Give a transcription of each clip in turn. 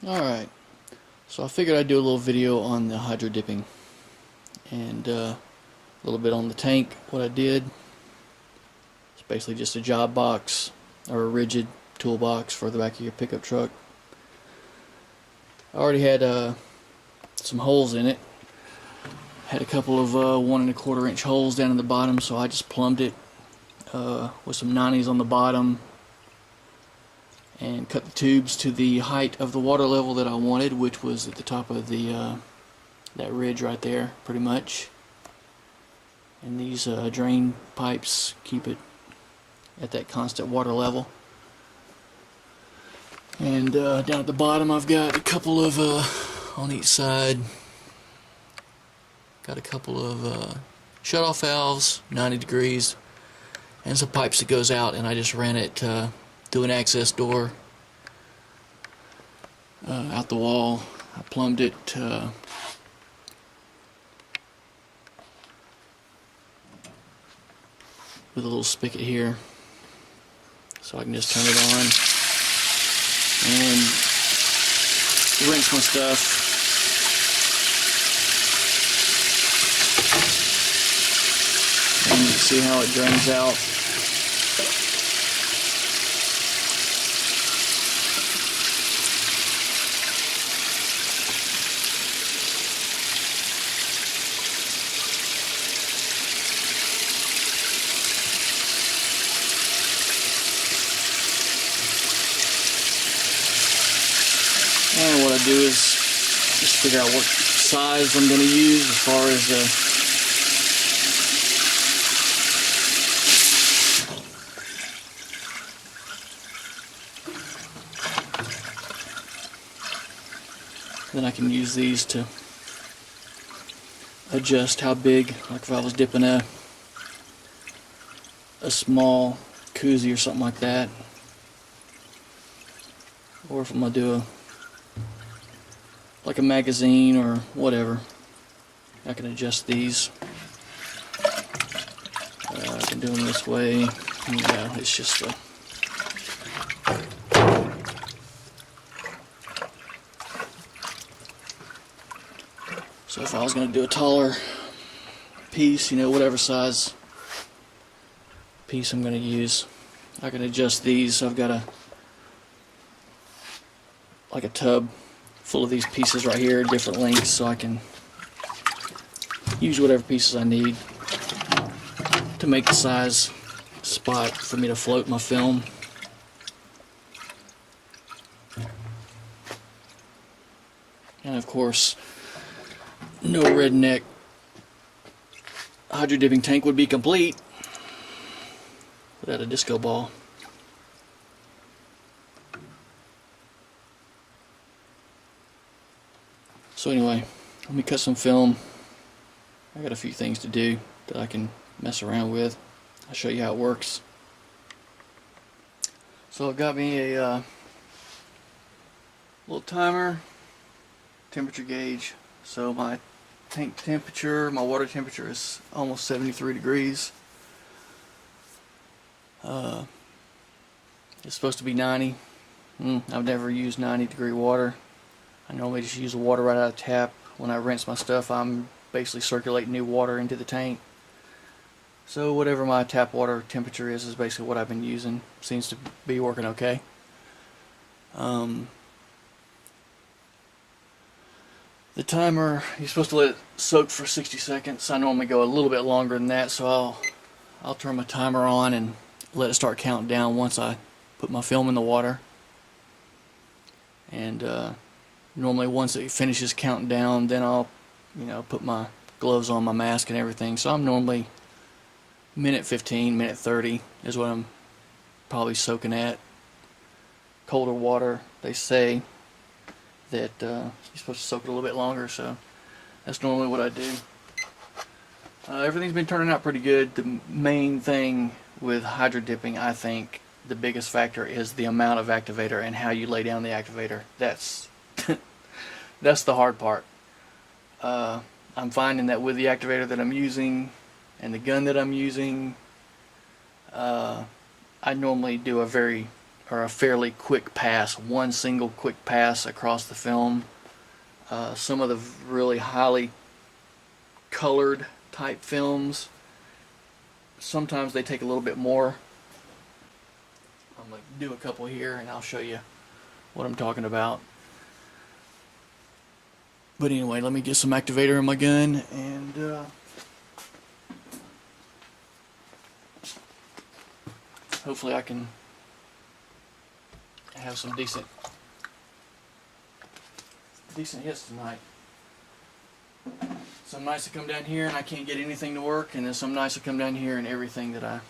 Alright, so I figured I'd do a little video on the hydro dipping and a little bit on the tank. What I did, it's basically just a job box or a rigid toolbox for the back of your pickup truck. I already had some holes in it. Had a couple of 1 1/4 inch holes down in the bottom, so I just plumbed it with some 90s on the bottom and cut the tubes to the height of the water level that I wanted, which was at the top of the that ridge right there, pretty much. And these drain pipes keep it at that constant water level. And down at the bottom I've got a couple of, on each side, got a couple of shut-off valves, 90 degrees, and some pipes that goes out, and I just ran it through an access door out the wall. I plumbed it with a little spigot here, so I can just turn it on and rinse my stuff. And you can see how it drains out. And what I do is just figure out what size I'm going to use as far as then I can use these to adjust how big, like if I was dipping a small koozie or something like that, or if I'm going to do like a magazine or whatever, I can adjust these. I can do them this way. Yeah, it's just a so if I was going to do a taller piece, whatever size piece I'm going to use, I can adjust these. I've got like a tub full of these pieces right here, different lengths, so I can use whatever pieces I need to make the size spot for me to float my film. And of course, no redneck hydro dipping tank would be complete without a disco ball. So anyway, let me cut some film. I got a few things to do that I can mess around with. I'll show you how it works. So I've got me a little timer, temperature gauge. So my tank temperature, my water temperature is almost 73 degrees. It's supposed to be 90. I've never used 90-degree water. I normally just use the water right out of the tap. When I rinse my stuff, I'm basically circulating new water into the tank. So whatever my tap water temperature is basically what I've been using. Seems to be working okay. The timer, you're supposed to let it soak for 60 seconds. I normally go a little bit longer than that, so I'll turn my timer on and let it start counting down once I put my film in the water. And normally once it finishes counting down, then I'll put my gloves on, my mask and everything. So I'm normally minute 15, minute 30 is what I'm probably soaking at. Colder water, they say that you're supposed to soak it a little bit longer, so that's normally what I do. Everything's been turning out pretty good. The main thing with hydro dipping, I think the biggest factor is the amount of activator and how you lay down the activator. That's that's the hard part. I'm finding that with the activator that I'm using and the gun that I'm using, I normally do a very or a fairly quick pass, one single quick pass across the film. Some of the really highly colored type films, sometimes they take a little bit more. I'm going to do a couple here and I'll show you what I'm talking about. But anyway, let me get some activator in my gun, and hopefully I can have some decent hits tonight. Some nights I come down here and I can't get anything to work, and then some nights I come down here and everything that I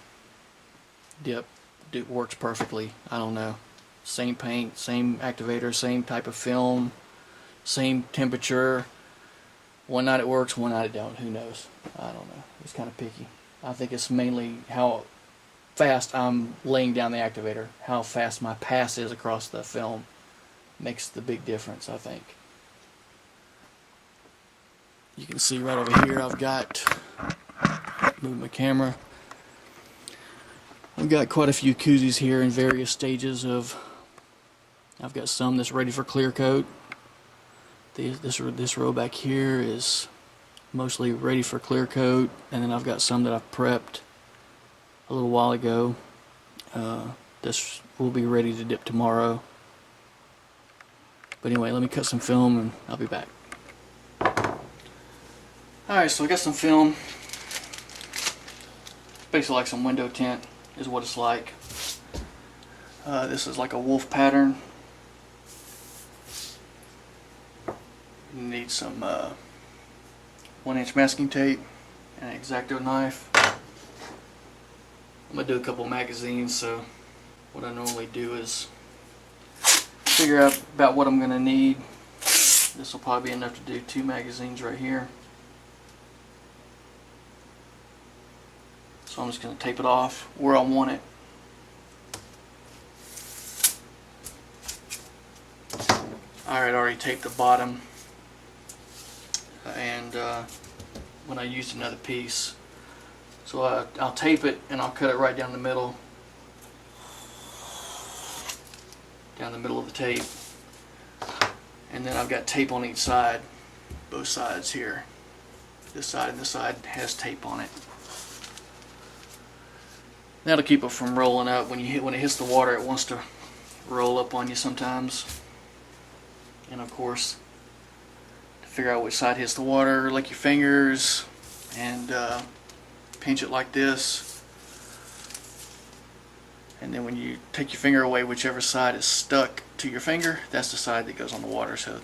dip works perfectly. I don't know. Same paint, same activator, same type of film, same temperature. One night it works, one night it don't. Who knows? I don't know. It's kind of picky. I think it's mainly how fast I'm laying down the activator, how fast my pass is across the film makes the big difference, I think. You can see right over here I've got, move my camera, I've got quite a few koozies here in various stages of, I've got some that's ready for clear coat. This row back here is mostly ready for clear coat, and then I've got some that I've prepped a little while ago. This will be ready to dip tomorrow. But anyway, let me cut some film and I'll be back. Alright, so I got some film. Basically like some window tint is what it's like. This is like a wolf pattern. You need some 1-inch masking tape and an X-Acto knife. I'm going to do a couple magazines, so what I normally do is figure out about what I'm going to need. This will probably be enough to do 2 magazines right here. So I'm just going to tape it off where I want it. Alright, I already taped the bottom, and when I used another piece. So I'll tape it and I'll cut it right down the middle. Down the middle of the tape. And then I've got tape on each side. Both sides here. This side and this side has tape on it. That'll keep it from rolling up. When it hits the water, it wants to roll up on you sometimes. And of course, to figure out which side hits the water, lick your fingers and pinch it like this, and then when you take your finger away, whichever side is stuck to your finger, that's the side that goes on the water. So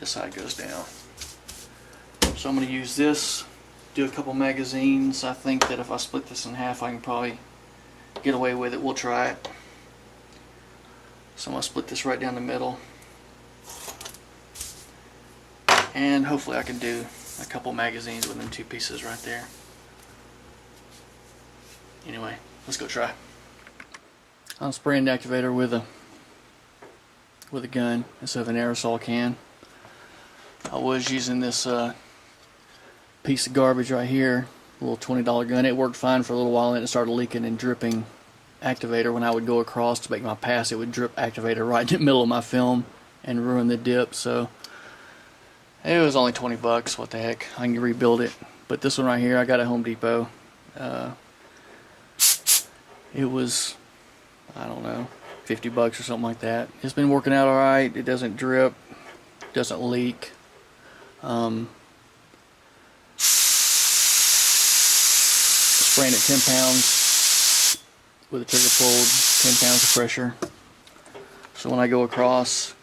this side goes down. So I'm going to use this, do a couple magazines. I think that if I split this in half, I can probably get away with it. We'll try it. So I'm going to split this right down the middle, and hopefully I can do a couple magazines with them 2 pieces right there. Anyway, let's go try. I'm spraying the activator with a gun instead of an aerosol can. I was using this piece of garbage right here, a little $20 gun. It worked fine for a little while, and then it started leaking and dripping activator. When I would go across to make my pass, it would drip activator right in the middle of my film and ruin the dip. So it was only 20 bucks, what the heck, I can rebuild it. But this one right here, I got at Home Depot. It was, I don't know, 50 bucks or something like that. It's been working out alright. It doesn't drip, doesn't leak. Spraying at 10 pounds with a trigger pulled, 10 pounds of pressure. So when I go across,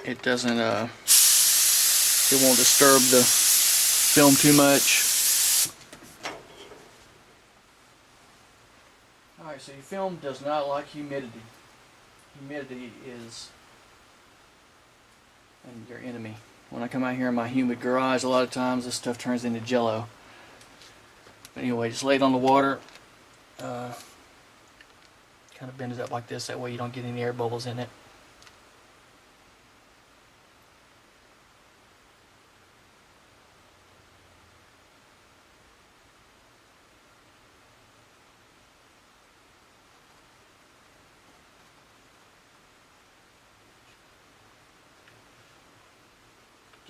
it doesn't, it won't disturb the film too much. Alright, so your film does not like humidity. Humidity is your enemy. When I come out here in my humid garage, a lot of times this stuff turns into jello. But anyway, just lay it on the water. Kind of bend it up like this, that way you don't get any air bubbles in it.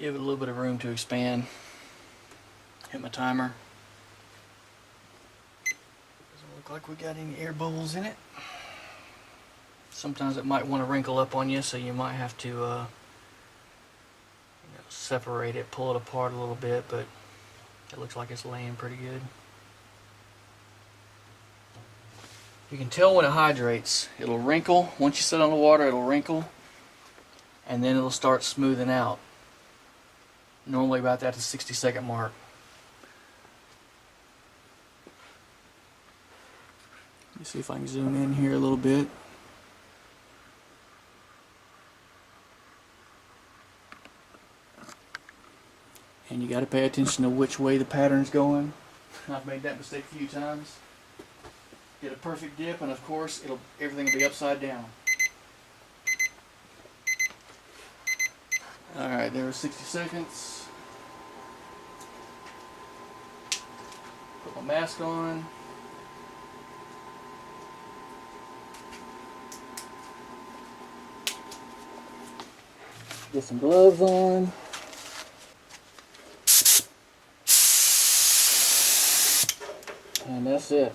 Give it a little bit of room to expand. Hit my timer. Doesn't look like we got any air bubbles in it. Sometimes it might want to wrinkle up on you, so you might have to separate it, pull it apart a little bit, but it looks like it's laying pretty good. You can tell when it hydrates. It'll wrinkle. Once you sit on the water, it'll wrinkle, and then it'll start smoothing out. Normally about that 60-second mark. Let me see if I can zoom in here a little bit. And you got to pay attention to which way the pattern's going. I've made that mistake a few times. Get a perfect dip, and of course, everything will be upside down. All right, there was 60 seconds. Put my mask on. Get some gloves on. And that's it.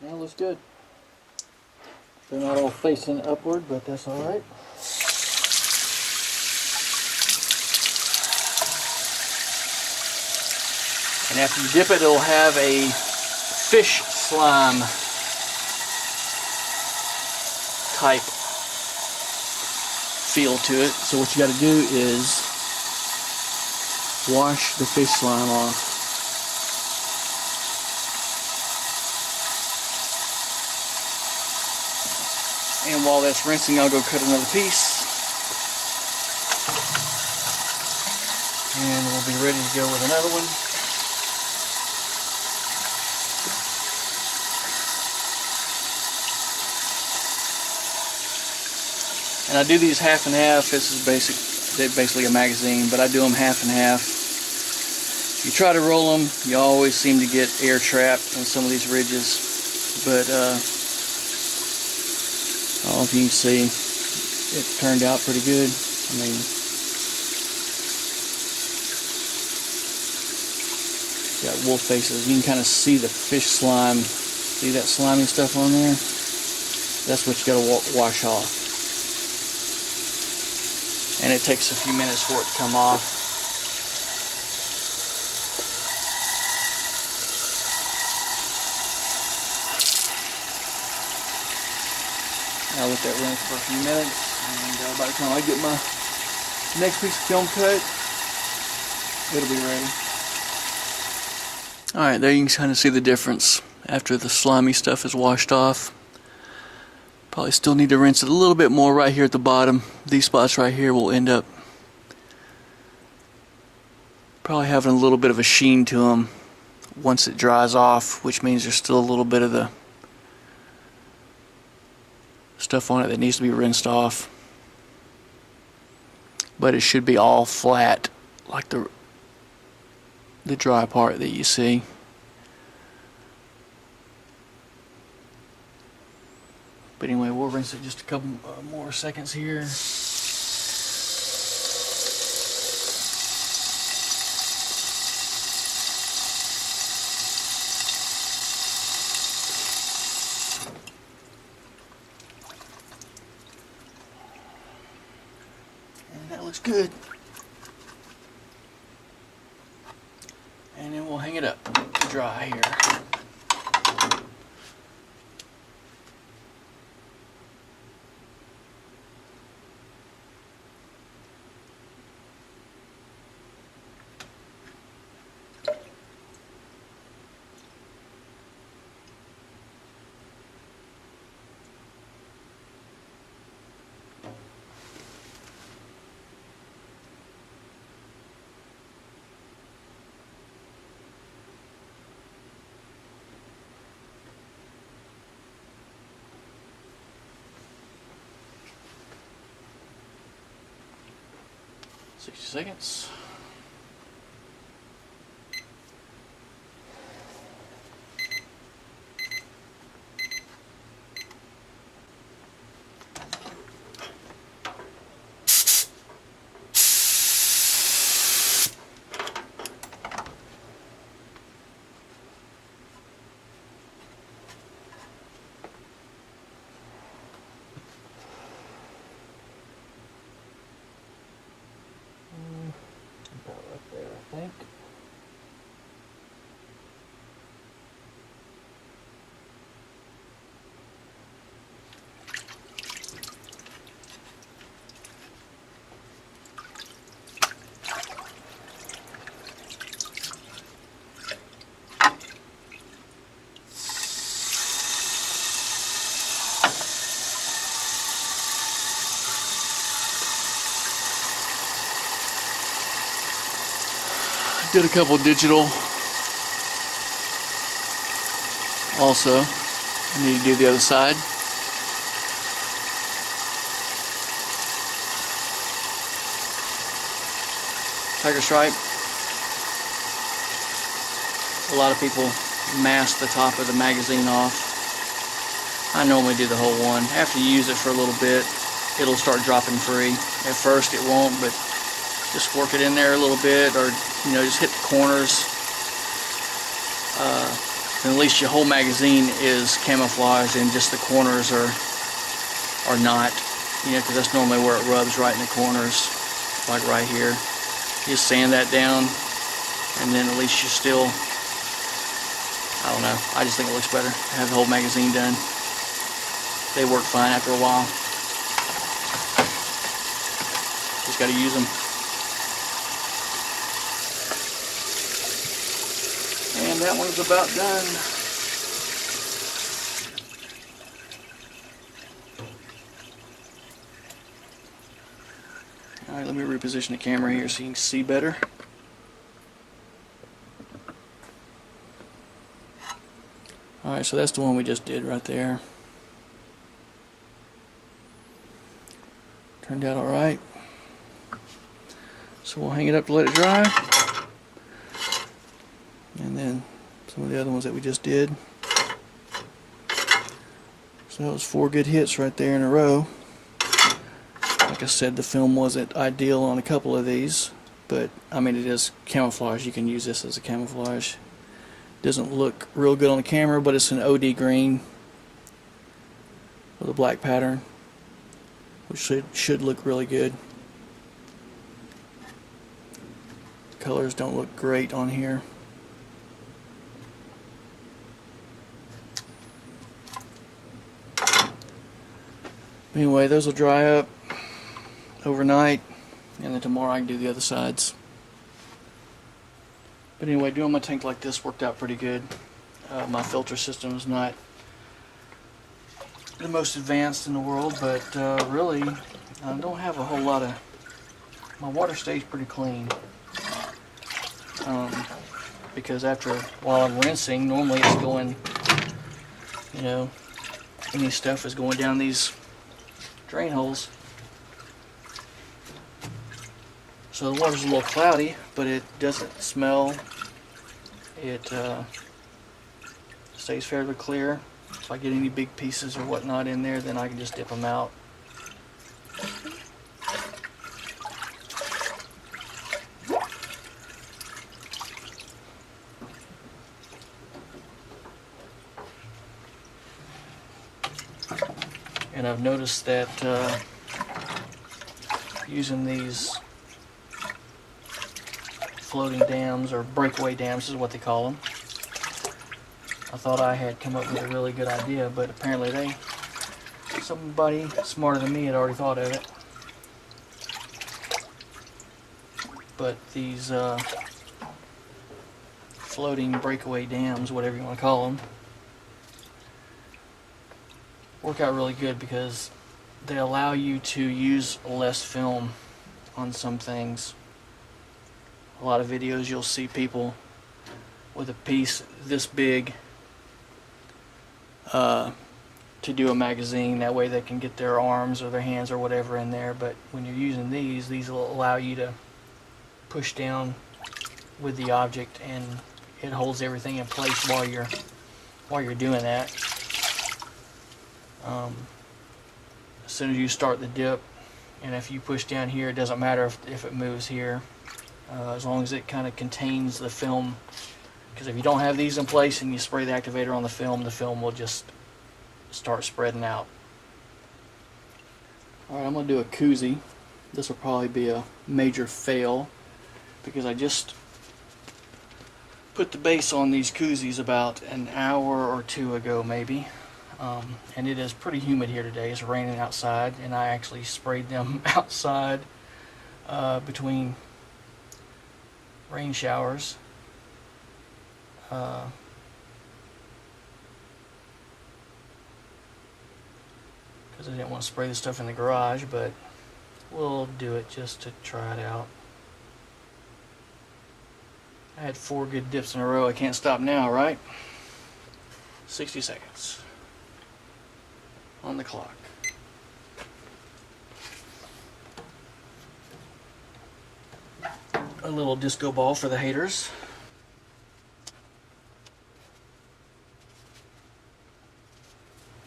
That looks good. They're not all facing upward, but that's all right. And after you dip it, it'll have a fish slime type feel to it. So what you got to do is wash the fish slime off. And while that's rinsing, I'll go cut another piece. And we'll be ready to go with another one. And I do these half and half. This is basically a magazine, but I do them half and half. If you try to roll them, you always seem to get air trapped in some of these ridges. But I don't know if you can see, it turned out pretty good. I mean, got wolf faces. You can kind of see the fish slime. See that slimy stuff on there? That's what you got to wash off. And it takes a few minutes for it to come off. I'll let that rinse for a few minutes, and by the time I get my next piece of film cut, it'll be ready. Alright, there you can kind of see the difference after the slimy stuff is washed off. Probably still need to rinse it a little bit more right here at the bottom. These spots right here will end up probably having a little bit of a sheen to them once it dries off, which means there's still a little bit of the stuff on it that needs to be rinsed off. But it should be all flat, like the dry part that you see. But anyway, we'll rinse it just a couple more seconds here. And that looks good. And then we'll hang it up to dry here. 60 seconds. About right there, I think. Did a couple digital. Also, I need to do the other side. Tiger stripe. A lot of people mask the top of the magazine off. I normally do the whole one. After you use it for a little bit, it'll start dropping free. At first it won't, but just work it in there a little bit, or just hit the corners. And at least your whole magazine is camouflaged, and just the corners are not. Because that's normally where it rubs, right in the corners, like right here. You just sand that down, and then at least you still, I don't know, I just think it looks better to have the whole magazine done. They work fine after a while. Just got to use them. And that one's about done. Alright, let me reposition the camera here so you can see better. Alright, so that's the one we just did right there. Turned out alright. So we'll hang it up to let it dry. And then some of the other ones that we just did. So that was 4 good hits right there in a row. Like I said, the film wasn't ideal on a couple of these, but I mean, it is camouflage. You can use this as a camouflage. Doesn't look real good on the camera, but it's an OD green with a black pattern, which should look really good. Colors don't look great on here. Anyway, those will dry up overnight, and then tomorrow I can do the other sides. But anyway, doing my tank like this worked out pretty good. My filter system is not the most advanced in the world, but really I don't have a whole lot of, my water stays pretty clean. Because while I'm rinsing, normally it's going, any stuff is going down these drain holes. So the water's a little cloudy, but it doesn't smell. It stays fairly clear. If I get any big pieces or whatnot in there, then I can just dip them out. And I've noticed that using these floating dams, or breakaway dams is what they call them, I thought I had come up with a really good idea, but apparently somebody smarter than me had already thought of it. But these floating breakaway dams, whatever you want to call them, work out really good because they allow you to use less film on some things. A lot of videos you'll see people with a piece this big to do a magazine. That way they can get their arms or their hands or whatever in there. But when you're using these will allow you to push down with the object, and it holds everything in place while you're doing that. As soon as you start the dip, and if you push down here, it doesn't matter if it moves here, as long as it kind of contains the film. Because if you don't have these in place and you spray the activator on the film will just start spreading out. Alright, I'm going to do a koozie. This will probably be a major fail because I just put the base on these koozies about an hour or two ago maybe. And it is pretty humid here today. It's raining outside, and I actually sprayed them outside between rain showers. Because I didn't want to spray this stuff in the garage, but we'll do it just to try it out. I had 4 good dips in a row. I can't stop now, right? 60 seconds on the clock. A little disco ball for the haters.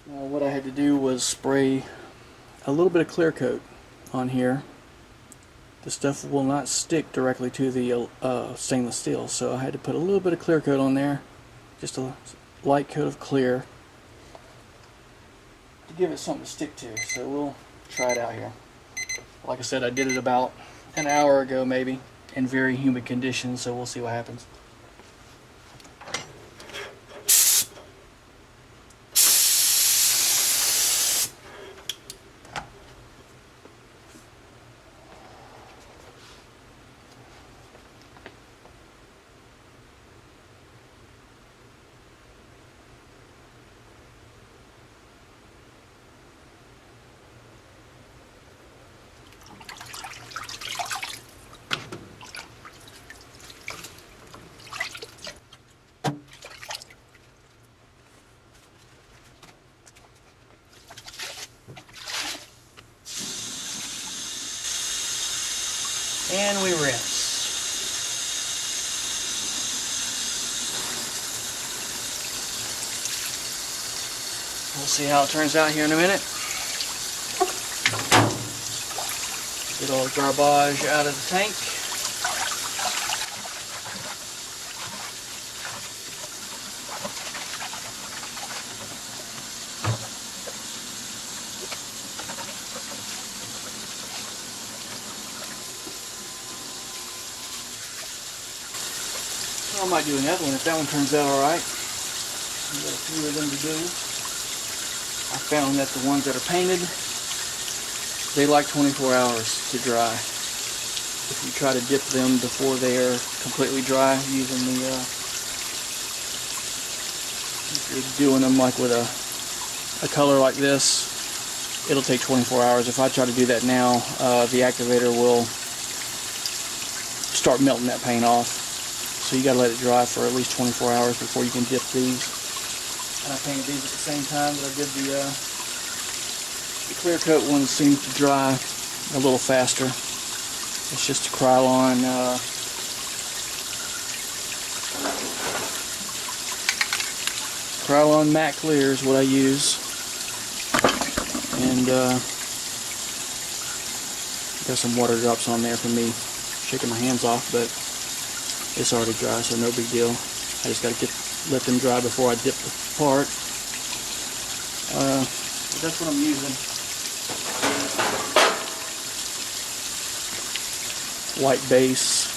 Now what I had to do was spray a little bit of clear coat on here. The stuff will not stick directly to the stainless steel, so I had to put a little bit of clear coat on there, just a light coat of clear, to give it something to stick to. So we'll try it out here. Like I said, I did it about an hour ago maybe, in very humid conditions, so we'll see what happens. And we rinse. We'll see how it turns out here in a minute. Get all the garbage out of the tank. I might do another one if that one turns out alright. I've got a few of them to do. I found that the ones that are painted, they like 24 hours to dry. If you try to dip them before they are completely dry using the, if you're doing them like with a color like this, it'll take 24 hours. If I try to do that now, the activator will start melting that paint off. So you gotta let it dry for at least 24 hours before you can dip these. And I painted these at the same time that I did the clear coat ones. Seem to dry a little faster. It's just a Krylon matte clear is what I use, and got some water drops on there for me shaking my hands off, but it's already dry, so no big deal. I just got to let them dry before I dip the part. But that's what I'm using. White base,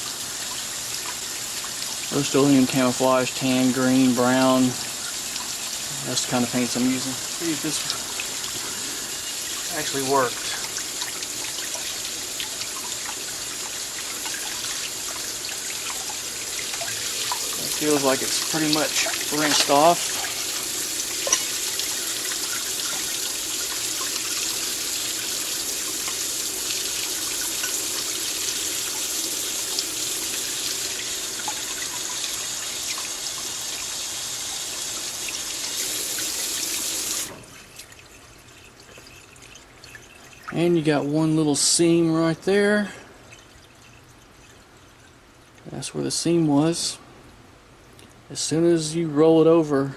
Rust-Oleum camouflage, tan, green, brown. That's the kind of paints I'm using. See if this actually worked. Feels like it's pretty much rinsed off. And you got one little seam right there. That's where the seam was. As soon as you roll it over,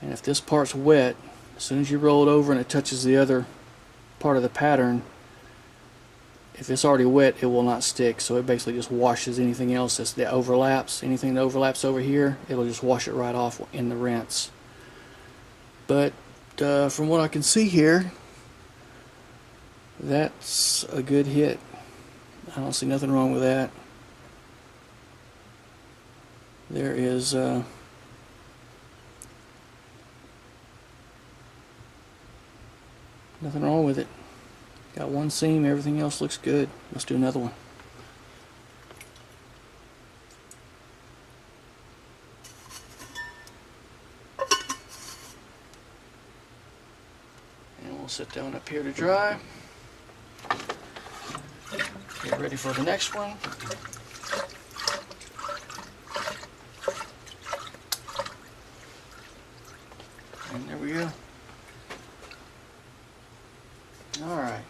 and if this part's wet, as soon as you roll it over and it touches the other part of the pattern, if it's already wet, it will not stick. So it basically just washes anything else that overlaps. Anything that overlaps over here, it'll just wash it right off in the rinse. But from what I can see here, that's a good hit. I don't see nothing wrong with that. There is nothing wrong with it. Got one seam, everything else looks good. Let's do another one. And we'll sit down up here to dry. Get ready for the next one. And there we go. Alright.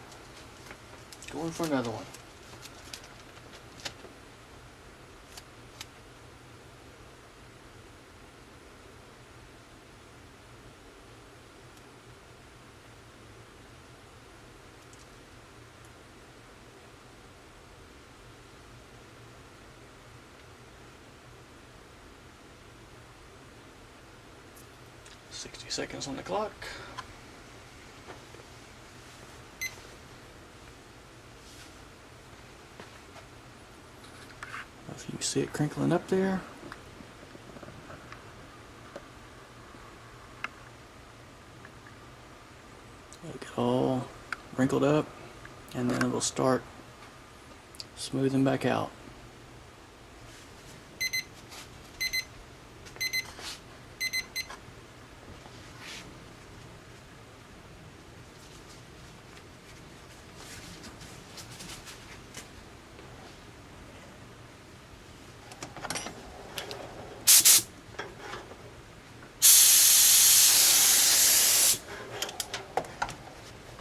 Going for another one. "60 seconds on the clock." If you can see it crinkling up there. It'll get all wrinkled up, and then it'll start smoothing back out.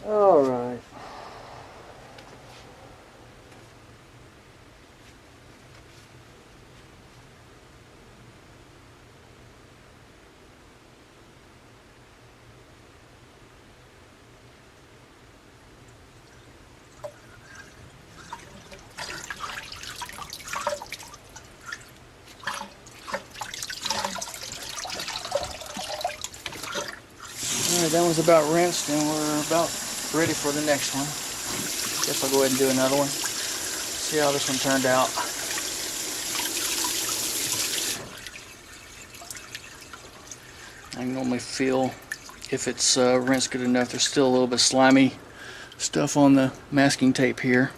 All right. Alright, that one's about rinsed, and we're about ready for the next one. Guess I'll go ahead and do another one. See how this one turned out. I can normally feel if it's rinsed good enough. There's still a little bit slimy stuff on the masking tape here.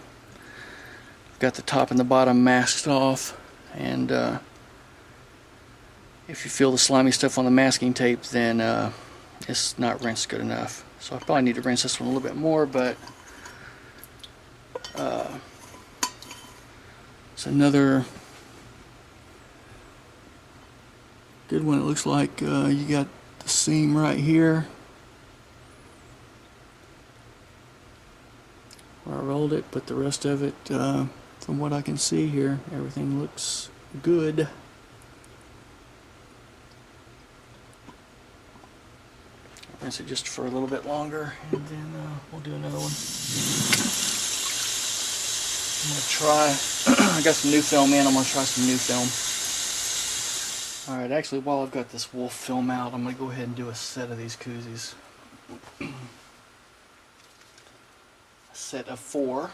Got the top and the bottom masked off, and if you feel the slimy stuff on the masking tape, then it's not rinsed good enough. So I probably need to rinse this one a little bit more, but it's another good one. It looks like you got the seam right here where I rolled it, but the rest of it, from what I can see here, everything looks good. Rinse it just for a little bit longer, and then we'll do another one. I'm going to try, I got some new film in, I'm going to try some new film. Alright, actually while I've got this wolf film out, I'm going to go ahead and do a set of these koozies. A set of 4.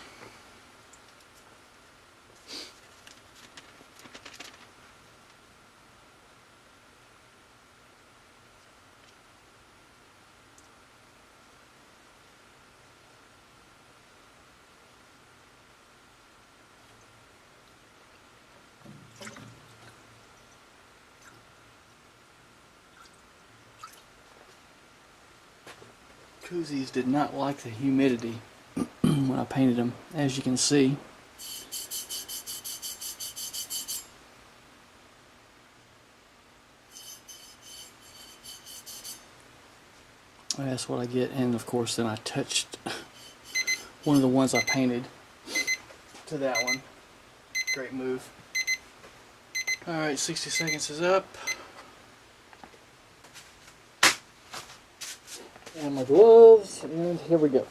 Koozies did not like the humidity when I painted them, as you can see. That's what I get, and of course then I touched one of the ones I painted to that one, great move. Alright, 60 seconds is up. And my gloves, and here we go.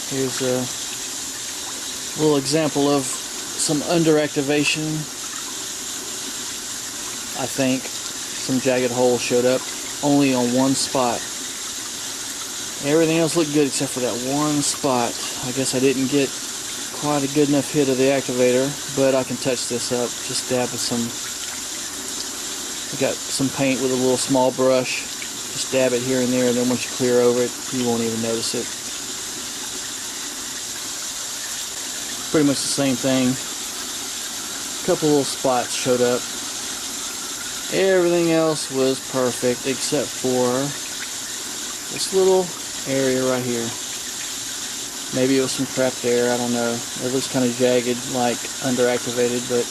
Here's a little example of some underactivation. I think some jagged holes showed up only on one spot. Everything else looked good except for that one spot. I guess I didn't get quite a good enough hit of the activator, but I can touch this up. Just dab with some, I got some paint with a little small brush. Just dab it here and there, and then once you clear over it, you won't even notice it. Pretty much the same thing. A couple little spots showed up. Everything else was perfect except for this little area right here. Maybe it was some trapped air, I don't know. It looks kind of jagged, like underactivated, but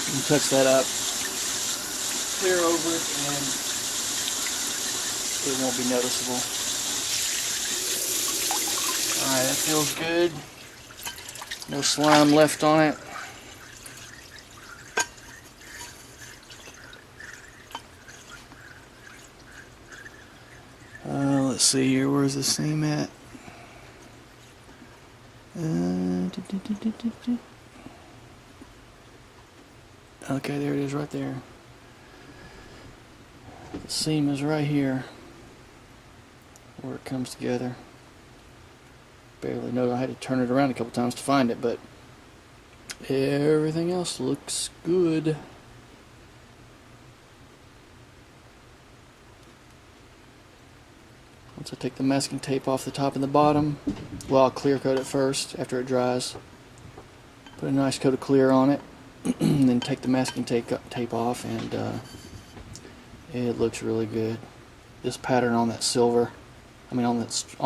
you can touch that up, clear over it, and it won't be noticeable. Alright, that feels good. No slime left on it. Let's see here, where's the seam at? Okay, there it is right there. The seam is right here where it comes together. Barely know, I had to turn it around a couple times to find it, but everything else looks good. Once I take the masking tape off the top and the bottom, well, I'll clear coat it first after it dries. Put a nice coat of clear on it, and then take the masking tape off, and it looks really good. This pattern on that silver, I mean on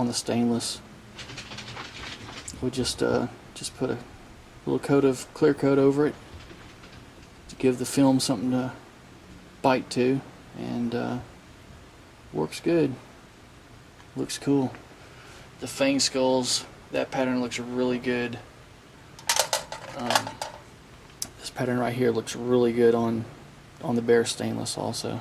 the stainless, we just put a little coat of clear coat over it to give the film something to bite to, and works good. Looks cool. The fang skulls, that pattern looks really good. This pattern right here looks really good on the bare stainless also.